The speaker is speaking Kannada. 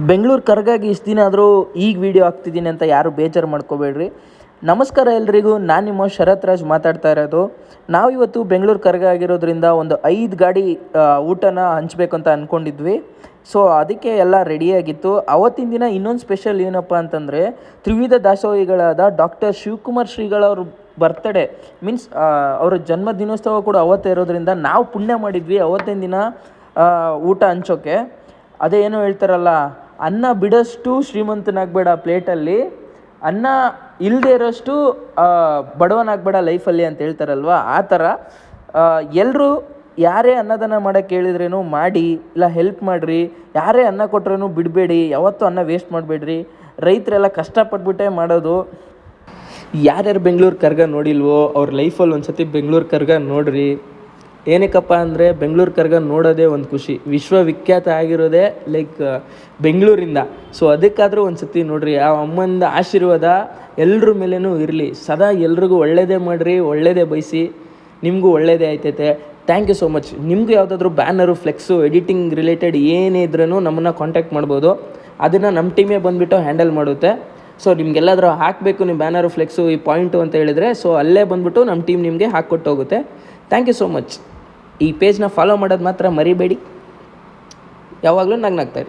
ಬೆಂಗಳೂರು ಕರ್ಗಾಗಿ ಇಷ್ಟು ದಿನ ಆದರೂ ಈಗ ವೀಡಿಯೋ ಹಾಕ್ತಿದ್ದೀನಿ ಅಂತ ಯಾರು ಬೇಜಾರು ಮಾಡ್ಕೋಬೇಡ್ರಿ. ನಮಸ್ಕಾರ ಎಲ್ರಿಗೂ, ನಾನು ನಿಮ್ಮ ಶರತ್ ರಾಜ್ ಮಾತಾಡ್ತಾ ಇರೋದು. ನಾವು ಇವತ್ತು ಬೆಂಗಳೂರು ಕರ್ಗ ಆಗಿರೋದ್ರಿಂದ ಒಂದು 5 ಗಾಡಿ ಊಟನ ಹಂಚ್ಬೇಕು ಅಂತ ಅಂದ್ಕೊಂಡಿದ್ವಿ. ಸೊ ಅದಕ್ಕೆ ಎಲ್ಲ ರೆಡಿಯಾಗಿತ್ತು. ಅವತ್ತಿನ ದಿನ ಇನ್ನೊಂದು ಸ್ಪೆಷಲ್ ಏನಪ್ಪ ಅಂತಂದರೆ, ತ್ರಿವಿಧ ದಾಸೋಹಿಗಳಾದ ಡಾಕ್ಟರ್ ಶಿವಕುಮಾರ್ ಶ್ರೀಗಳವ್ರ ಬರ್ತಡೇ, ಮೀನ್ಸ್ ಅವರ ಜನ್ಮ ದಿನೋತ್ಸವ ಕೂಡ ಅವತ್ತೇ ಇರೋದ್ರಿಂದ ನಾವು ಪುಣ್ಯ ಮಾಡಿದ್ವಿ ಅವತ್ತಿನ ದಿನ ಊಟ ಹಂಚೋಕ್ಕೆ. ಅದೇ ಏನೋ ಹೇಳ್ತಾರಲ್ಲ, ಅನ್ನ ಬಿಡೋಷ್ಟು ಶ್ರೀಮಂತನಾಗಬೇಡ ಪ್ಲೇಟಲ್ಲಿ, ಅನ್ನ ಇಲ್ಲದೆ ಇರೋಷ್ಟು ಬಡವನಾಗಬೇಡ ಲೈಫಲ್ಲಿ ಅಂತ ಹೇಳ್ತಾರಲ್ವ, ಆ ಥರ ಎಲ್ಲರೂ ಯಾರೇ ಅನ್ನದಾನ ಮಾಡೋಕ್ಕೆ ಹೇಳಿದ್ರೇನು ಮಾಡಿ, ಇಲ್ಲ ಹೆಲ್ಪ್ ಮಾಡಿರಿ. ಯಾರೇ ಅನ್ನ ಕೊಟ್ರೂ ಬಿಡಬೇಡಿ, ಯಾವತ್ತೂ ಅನ್ನ ವೇಸ್ಟ್ ಮಾಡಬೇಡ್ರಿ. ರೈತರೆಲ್ಲ ಕಷ್ಟಪಟ್ಬಿಟ್ಟೇ ಮಾಡೋದು. ಯಾರ್ಯಾರು ಬೆಂಗಳೂರು ಕರ್ಗ ನೋಡಿಲ್ವೋ ಅವ್ರ ಲೈಫಲ್ಲಿ ಒಂದು ಸತಿ ಬೆಂಗಳೂರು ಕರ್ಗ ನೋಡಿರಿ. ಏನಕ್ಕಪ್ಪ ಅಂದರೆ ಬೆಂಗಳೂರು ಕರ್ಗ ನೋಡೋದೇ ಒಂದು ಖುಷಿ. ವಿಶ್ವವಿಖ್ಯಾತ ಆಗಿರೋದೇ ಲೈಕ್ ಬೆಂಗಳೂರಿಂದ. ಸೊ ಅದಕ್ಕಾದರೂ ಒಂದು ಸತಿ ನೋಡಿರಿ. ಆ ಅಮ್ಮನ ಆಶೀರ್ವಾದ ಎಲ್ಲರ ಮೇಲೇನೂ ಇರಲಿ. ಸದಾ ಎಲ್ರಿಗೂ ಒಳ್ಳೆಯದೇ ಮಾಡಿರಿ, ಒಳ್ಳೆಯದೇ ಬಯಸಿ, ನಿಮಗೂ ಒಳ್ಳೆಯದೇ ಆಯ್ತೈತೆ. Thank you so much. ನಿಮಗೂ ಯಾವುದಾದ್ರೂ ಬ್ಯಾನರು, ಫ್ಲೆಕ್ಸು, ಎಡಿಟಿಂಗ್ ರಿಲೇಟೆಡ್ ಏನೇ ಇದ್ರೂ ನಮ್ಮನ್ನು ಕಾಂಟ್ಯಾಕ್ಟ್ ಮಾಡ್ಬೋದು. ಅದನ್ನು ನಮ್ಮ ಟೀಮೇ ಬಂದುಬಿಟ್ಟು ಹ್ಯಾಂಡಲ್ ಮಾಡುತ್ತೆ. ಸೊ ನಿಮಗೆಲ್ಲಾದರೂ ಹಾಕಬೇಕು ನಿಮ್ಮ ಬ್ಯಾನರು, ಫ್ಲೆಕ್ಸು, ಈ ಪಾಯಿಂಟು ಅಂತ ಹೇಳಿದರೆ, ಸೊ ಅಲ್ಲೇ ಬಂದುಬಿಟ್ಟು ನಮ್ಮ ಟೀಮ್ ನಿಮಗೆ ಹಾಕ್ಕೊಟ್ಟು ಹೋಗುತ್ತೆ. Thank you so much. ಈ ಪೇಜ್ನ ಫಾಲೋ ಮಾಡೋದು ಮಾತ್ರ ಮರಿಬೇಡಿ. ಯಾವಾಗಲೂ ನಗ್ನಾಗ್ತಾಯಿರಿ.